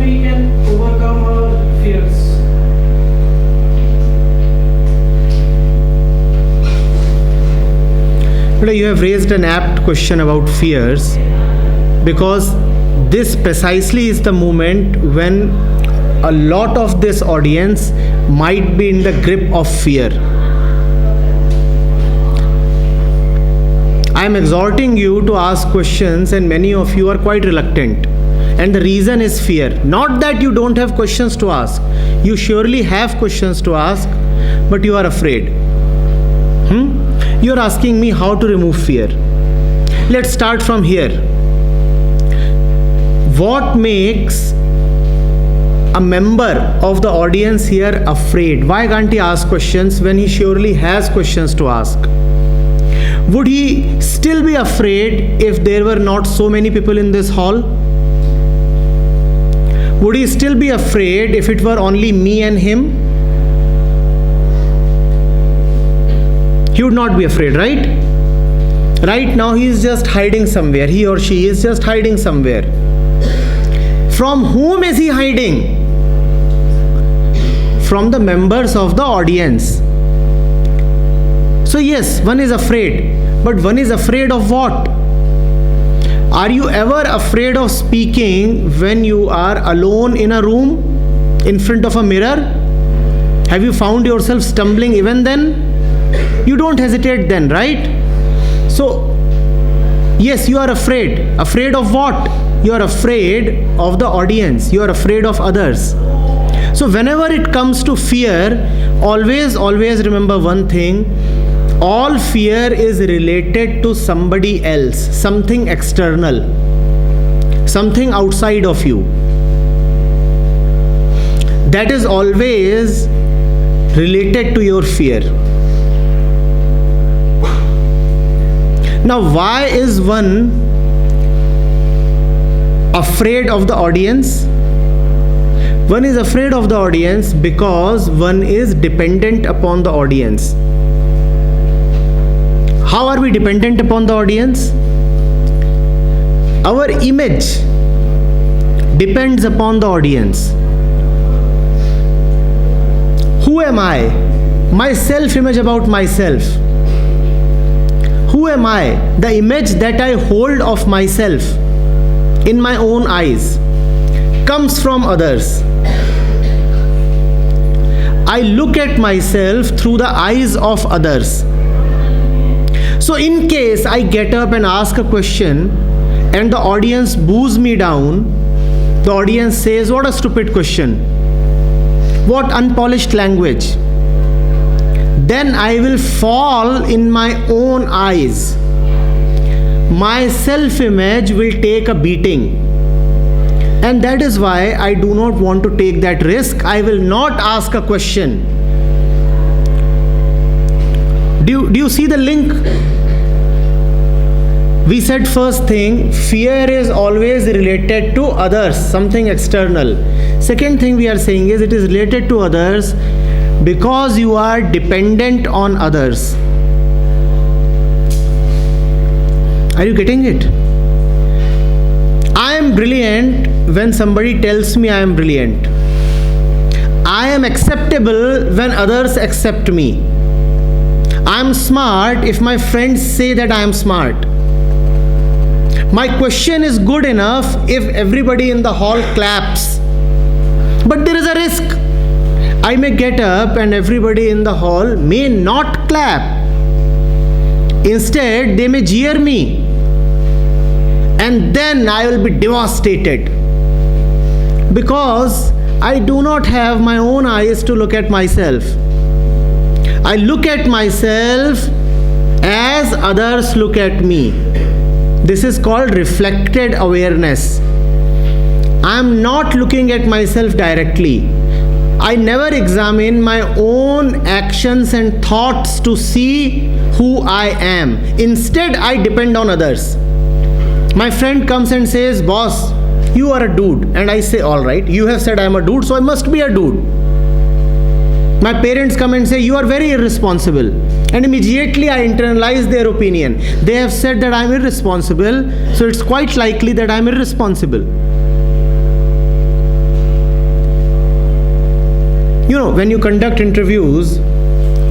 we can overcome our fears? You have raised an apt question about fears, because this precisely is the moment when a lot of this audience might be in the grip of fear. I am exhorting you to ask questions, and many of you are quite reluctant. And the reason is fear. Not that you don't have questions to ask. You surely have questions to ask, but you are afraid. You are asking me how to remove fear. Let's start from here. What makes a member of the audience here afraid? Why can't he ask questions when he surely has questions to ask? Would he still be afraid if there were not so many people in this hall? Would he still be afraid if it were only me and him? He would not be afraid, right? Right now he is just hiding somewhere. He or she is just hiding somewhere. From whom is he hiding? From the members of the audience. So yes, one is afraid. But one is afraid of what? Are you ever afraid of speaking when you are alone in a room in front of a mirror? Have you found yourself stumbling even then? You don't hesitate then, right? So, yes, you are afraid. Afraid of what? You are afraid of the audience. You are afraid of others. So, whenever it comes to fear, always remember one thing. All fear is related to somebody else, something external, something outside of you. That is always related to your fear. Now, why is one afraid of the audience? One is afraid of the audience because one is dependent upon the audience. How are we dependent upon the audience? Our image depends upon the audience. Who am I? My self-image about myself. Who am I? The image that I hold of myself in my own eyes comes from others. I look at myself through the eyes of others. So in case I get up and ask a question and the audience boos me down, the audience says, "What a stupid question. What unpolished language." Then I will fall in my own eyes. My self-image will take a beating. And that is why I do not want to take that risk. I will not ask a question. Do you see the link? We said first thing, fear is always related to others, something external. Second thing we are saying is it is related to others because you are dependent on others. Are you getting it? I am brilliant when somebody tells me I am brilliant. I am acceptable when others accept me. I am smart if my friends say that I am smart. My question is good enough if everybody in the hall claps. But there is a risk. I may get up and everybody in the hall may not clap. Instead, they may jeer me. And then I will be devastated. Because I do not have my own eyes to look at myself. I look at myself as others look at me. This is called reflected awareness. I am not looking at myself directly. I never examine my own actions and thoughts to see who I am. Instead, I depend on others. My friend comes and says, "Boss, you are a dude." And I say, "All right, you have said I am a dude, so I must be a dude." My parents come and say, "You are very irresponsible." And immediately I internalize their opinion. They have said that I am irresponsible, so it's quite likely that I am irresponsible. when you conduct interviews,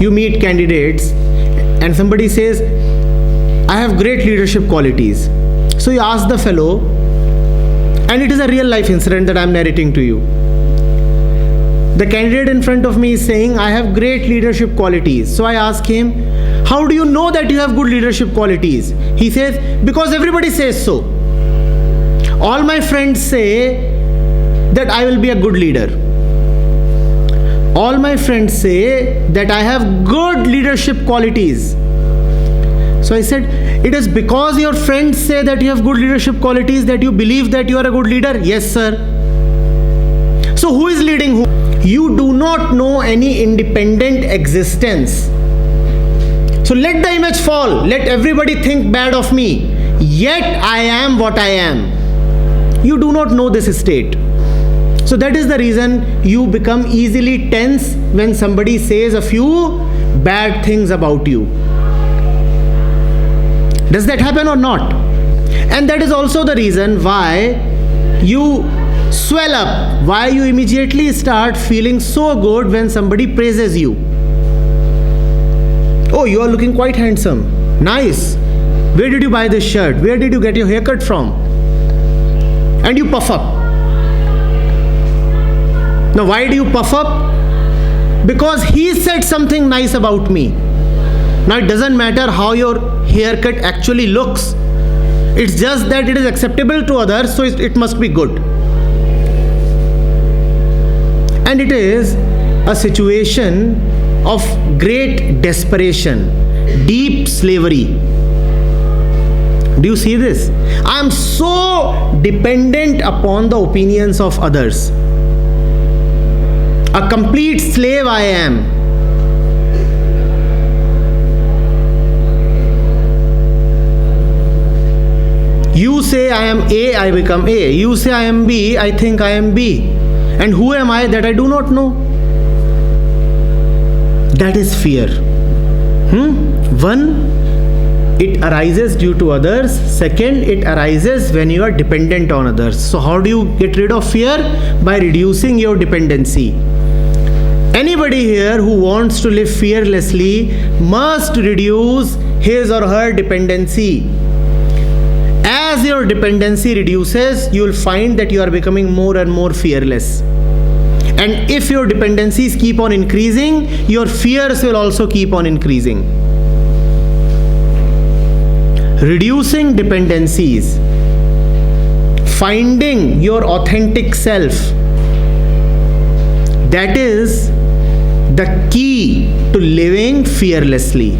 you meet candidates and somebody says, I have great leadership qualities. So you ask the fellow, and it is a real life incident that I am narrating to you. The candidate in front of me is saying, I have great leadership qualities. So I ask him, how do you know that you have good leadership qualities? He says, because everybody says so. All my friends say that I will be a good leader. All my friends say that I have good leadership qualities. So I said, it is because your friends say that you have good leadership qualities that you believe that you are a good leader? Yes, sir. So who is leading who? You do not know any independent existence. So let the image fall. Let everybody think bad of me. Yet I am what I am. You do not know this state. So that is the reason you become easily tense when somebody says a few bad things about you. Does that happen or not? And that is also the reason why you swell up, why you immediately start feeling so good when somebody praises you. Oh, you are looking quite handsome. Nice. Where did you buy this shirt? Where did you get your haircut from? And you puff up. Now, why do you puff up? Because he said something nice about me. Now, it doesn't matter how your haircut actually looks. It's just that it is acceptable to others, so it must be good. And it is a situation of great desperation, deep slavery. Do you see this? I am so dependent upon the opinions of others. A complete slave I am. You say I am A, I become A. You say I am B, I think I am B. And who am I that I do not know? That is fear. One, it arises due to others. Second, it arises when you are dependent on others. So how do you get rid of fear? By reducing your dependency. Anybody here who wants to live fearlessly must reduce his or her dependency. As your dependency reduces, you will find that you are becoming more and more fearless. And if your dependencies keep on increasing, your fears will also keep on increasing. Reducing dependencies, finding your authentic self, that is the key to living fearlessly.